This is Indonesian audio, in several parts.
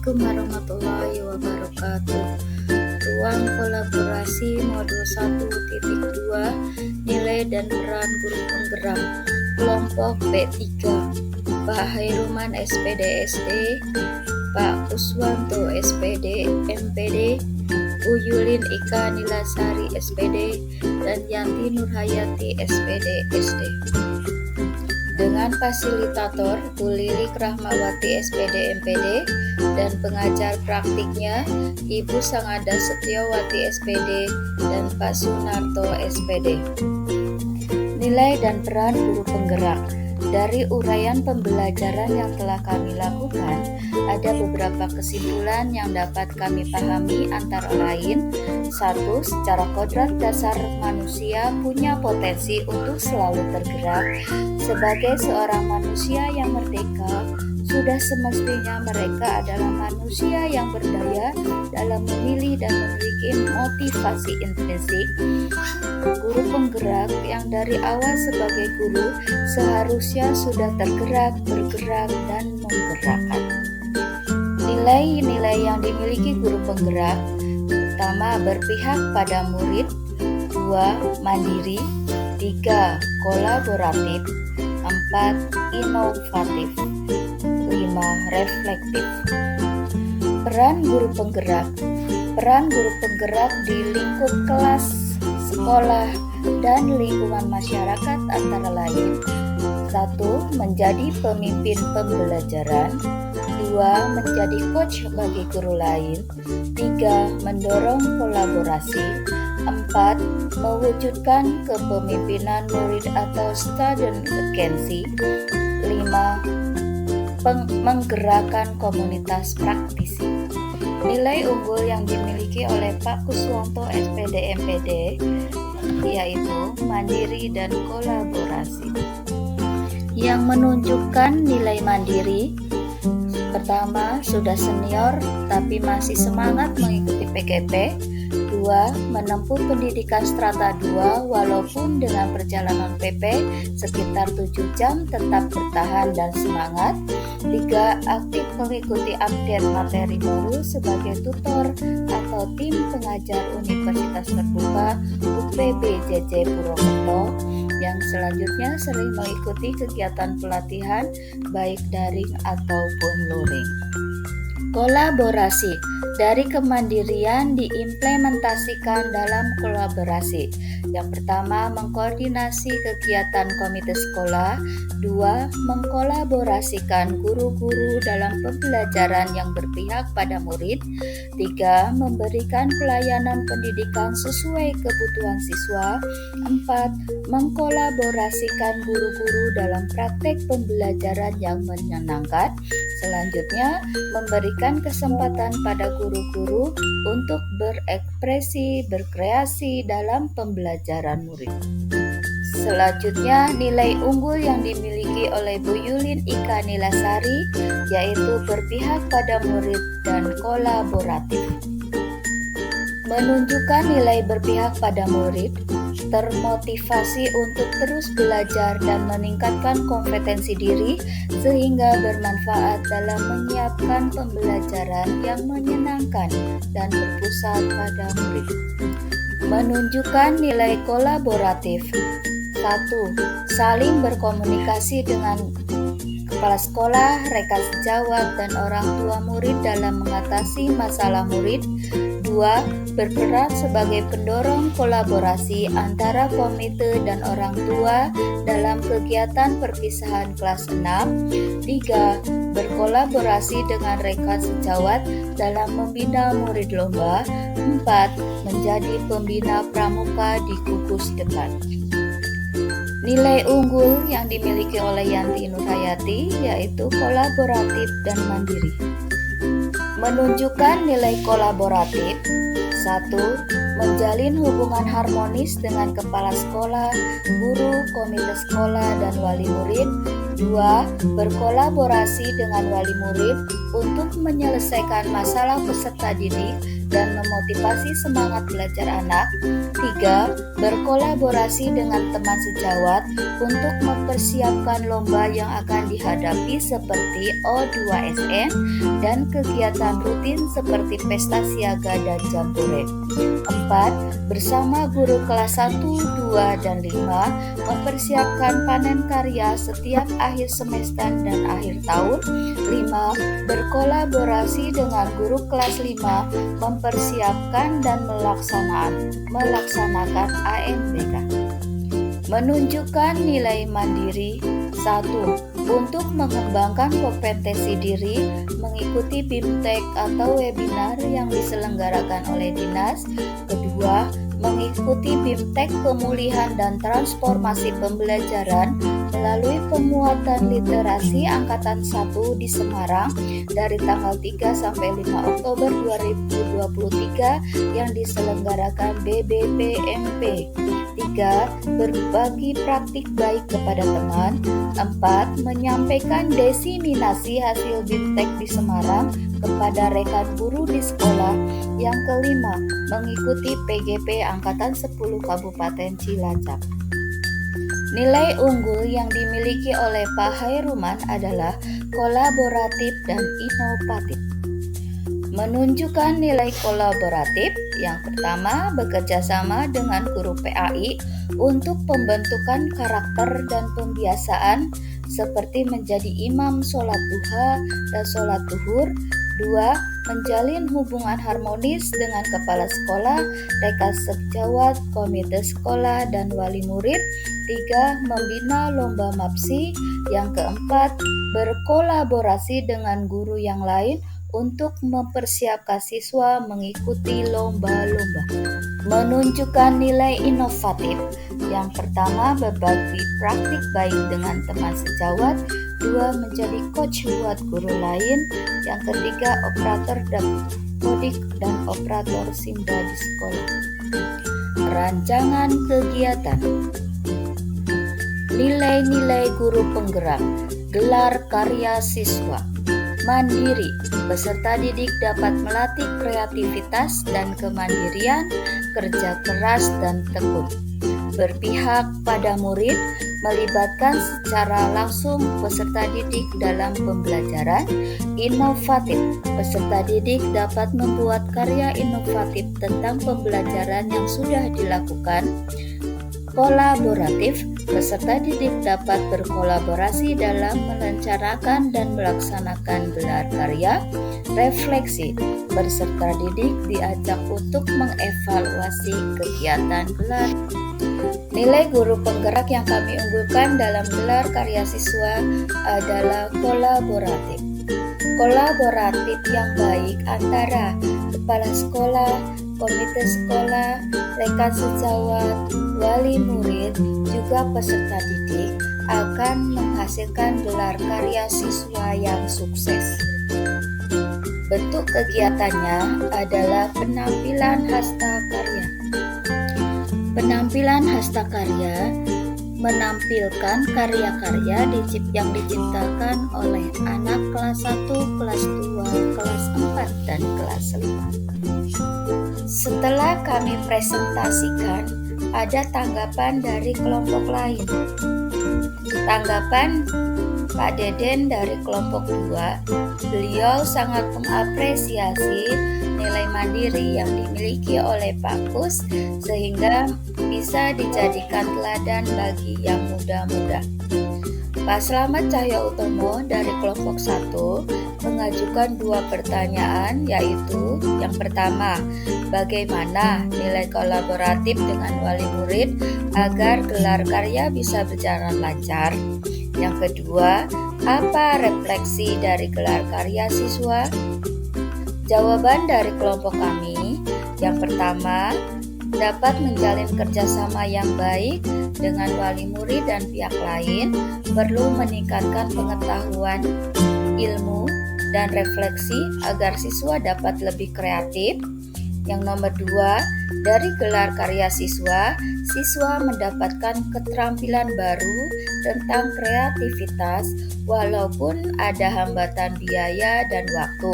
Assalamualaikum warahmatullahi wabarakatuh. Ruang kolaborasi modul 1.2 Nilai dan peran guru penggerak kelompok B3 Pak Hairuman SPD SD, Pak Kuswanto SPD MPD, Bu Yulin Ika Nilasari SPD, dan Yanti Nurhayati SPD SD. Dengan fasilitator Bu Lilik Rahmawati SPD MPD dan pengajar praktiknya Ibu Sangada Setiawati SPD dan Pak Sunarto SPD. Nilai dan peran guru penggerak. Dari uraian pembelajaran yang telah kami lakukan, ada beberapa kesimpulan yang dapat kami pahami antara lain. 1. Secara kodrat dasar manusia punya potensi untuk selalu tergerak. Sebagai seorang manusia yang merdeka, sudah semestinya mereka adalah manusia yang berdaya dalam memilih dan memiliki motivasi intrinsik. Guru penggerak yang dari awal sebagai guru seharusnya sudah tergerak, bergerak, dan menggerakkan. Nilai-nilai yang dimiliki guru penggerak: pertama, berpihak pada murid; 2. Mandiri; 3. Kolaboratif; 4. Inovatif; 5. Reflektif. Peran guru penggerak. Peran guru penggerak di lingkup kelas, sekolah, dan lingkungan masyarakat antara lain: 1. Menjadi pemimpin pembelajaran; 2. Menjadi coach bagi guru lain; 3. Mendorong kolaborasi; 4. Mewujudkan kepemimpinan murid atau student agency; 5. Menggerakkan komunitas praktisi. Nilai unggul yang dimiliki oleh Pak Kuswanto SPD MPD yaitu mandiri dan kolaborasi. Yang menunjukkan nilai mandiri: pertama, sudah senior tapi masih semangat mengikuti PKP; 2. Menempuh pendidikan strata 2 walaupun dengan perjalanan PP sekitar 7 jam tetap bertahan dan semangat; 3. Aktif mengikuti update materi baru sebagai tutor atau tim pengajar Universitas Terbuka UPB JJ Purwokerto, yang selanjutnya sering mengikuti kegiatan pelatihan baik daring ataupun luring. Kolaborasi. Dari kemandirian diimplementasikan dalam kolaborasi. Yang pertama, mengkoordinasi kegiatan komite sekolah; 2. Mengkolaborasikan guru-guru dalam pembelajaran yang berpihak pada murid; 3. Memberikan pelayanan pendidikan sesuai kebutuhan siswa; 4. Mengkolaborasikan guru-guru dalam praktek pembelajaran yang menyenangkan. Selanjutnya, memberikan kesempatan pada guru-guru untuk berekspresi, berkreasi dalam pembelajaran murid. Selanjutnya, nilai unggul yang dimiliki oleh Bu Yulin Ika Nilasari yaitu berpihak pada murid dan kolaboratif. Menunjukkan nilai berpihak pada murid, termotivasi untuk terus belajar dan meningkatkan kompetensi diri sehingga bermanfaat dalam menyiapkan pembelajaran yang menyenangkan dan berpusat pada murid. Menunjukkan nilai kolaboratif: 1. Saling berkomunikasi dengan kepala sekolah, rekan sejawat, dan orang tua murid dalam mengatasi masalah murid. 2. Berperan sebagai pendorong kolaborasi antara komite dan orang tua dalam kegiatan perpisahan kelas 6. 3. Berkolaborasi dengan rekan sejawat dalam membina murid lomba. 4. Menjadi pembina pramuka di gugus depan. Nilai unggul yang dimiliki oleh Yanti Nurhayati yaitu kolaboratif dan mandiri. Menunjukkan nilai kolaboratif: 1. Menjalin hubungan harmonis dengan kepala sekolah, guru, komite sekolah, dan wali murid. 2. Berkolaborasi dengan wali murid untuk menyelesaikan masalah peserta didik dan memotivasi semangat belajar anak. 3. Berkolaborasi dengan teman sejawat untuk mempersiapkan lomba yang akan dihadapi seperti O2SN dan kegiatan rutin seperti pesta siaga dan jambore. 4. Bersama guru kelas 1, 2, dan 5 mempersiapkan panen karya setiap akhir semester dan akhir tahun. 5. Berkolaborasi dengan guru kelas 5 mempersiapkan dan melaksanakan AMBK. Menunjukkan nilai mandiri. 1. Untuk mengembangkan kompetensi diri, mengikuti BIMTEK atau webinar yang diselenggarakan oleh dinas. Kedua, mengikuti BIMTEK pemulihan dan transformasi pembelajaran melalui pemuatan literasi angkatan 1 di Semarang dari tanggal 3 sampai 5 Oktober 2023 yang diselenggarakan BBPMP. 3. Berbagi praktik baik kepada teman. 4. Menyampaikan diseminasi hasil BIMTEK di Semarang kepada rekan guru di sekolah. Yang kelima, mengikuti PGP Angkatan 10 Kabupaten Cilacap. Nilai unggul yang dimiliki oleh Pak Hairuman adalah kolaboratif dan inovatif. Menunjukkan nilai kolaboratif, yang pertama bekerja sama dengan guru PAI untuk pembentukan karakter dan pembiasaan seperti menjadi imam sholat duha dan sholat duhur. 2. Menjalin hubungan harmonis dengan kepala sekolah, rekan sejawat, komite sekolah, dan wali murid. 3. Membina lomba MAPSI. Yang keempat, berkolaborasi dengan guru yang lain untuk mempersiapkan siswa mengikuti lomba-lomba. Menunjukkan nilai inovatif. Yang pertama, berbagi praktik baik dengan teman sejawat. 2. Menjadi coach buat guru lain. Yang ketiga, operator dapodik dan operator Simba di sekolah. Rancangan kegiatan. Nilai-nilai guru penggerak. Gelar karya siswa. Mandiri. Peserta didik dapat melatih kreativitas dan kemandirian, kerja keras dan tekun. Berpihak pada murid, melibatkan secara langsung peserta didik dalam pembelajaran. Inovatif. Peserta didik dapat membuat karya inovatif tentang pembelajaran yang sudah dilakukan. Kolaboratif. Peserta didik dapat berkolaborasi dalam merencanakan dan melaksanakan gelar karya. Refleksi. Peserta didik diajak untuk mengevaluasi kegiatan gelar. Nilai guru penggerak yang kami unggulkan dalam gelar karya siswa adalah kolaboratif. Kolaboratif yang baik antara kepala sekolah, komite sekolah, rekan sejawat, wali murid, juga peserta didik akan menghasilkan gelar karya siswa yang sukses. Bentuk kegiatannya adalah penampilan hasta karya. Penampilan hasta karya menampilkan karya-karya yang diciptakan oleh anak kelas 1, kelas 2, kelas 4, dan kelas 5. Setelah kami presentasikan, ada tanggapan dari kelompok lain. Tanggapan Pak Deden dari kelompok 2, beliau sangat mengapresiasi nilai mandiri yang dimiliki oleh Pak Kus sehingga bisa dijadikan teladan bagi yang muda-muda. Pak Slamet Cahyoutomo dari kelompok 1 mengajukan 2 pertanyaan, yaitu yang pertama, bagaimana nilai kolaboratif dengan wali murid agar gelar karya bisa berjalan lancar? Yang kedua, apa refleksi dari gelar karya siswa? Jawaban dari kelompok kami, yang pertama, dapat menjalin kerjasama yang baik dengan wali murid dan pihak lain, perlu meningkatkan pengetahuan, ilmu, dan refleksi agar siswa dapat lebih kreatif. Yang nomor 2, dari gelar karya siswa, siswa mendapatkan keterampilan baru tentang kreativitas walaupun ada hambatan biaya dan waktu.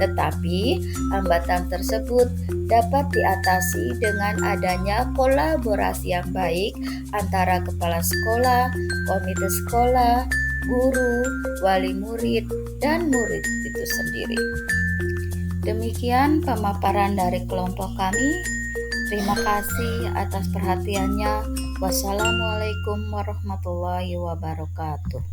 Tetapi hambatan tersebut dapat diatasi dengan adanya kolaborasi yang baik antara kepala sekolah, komite sekolah, guru, wali murid, dan murid itu sendiri. Demikian pemaparan dari kelompok kami. Terima kasih atas perhatiannya. Wassalamualaikum warahmatullahi wabarakatuh.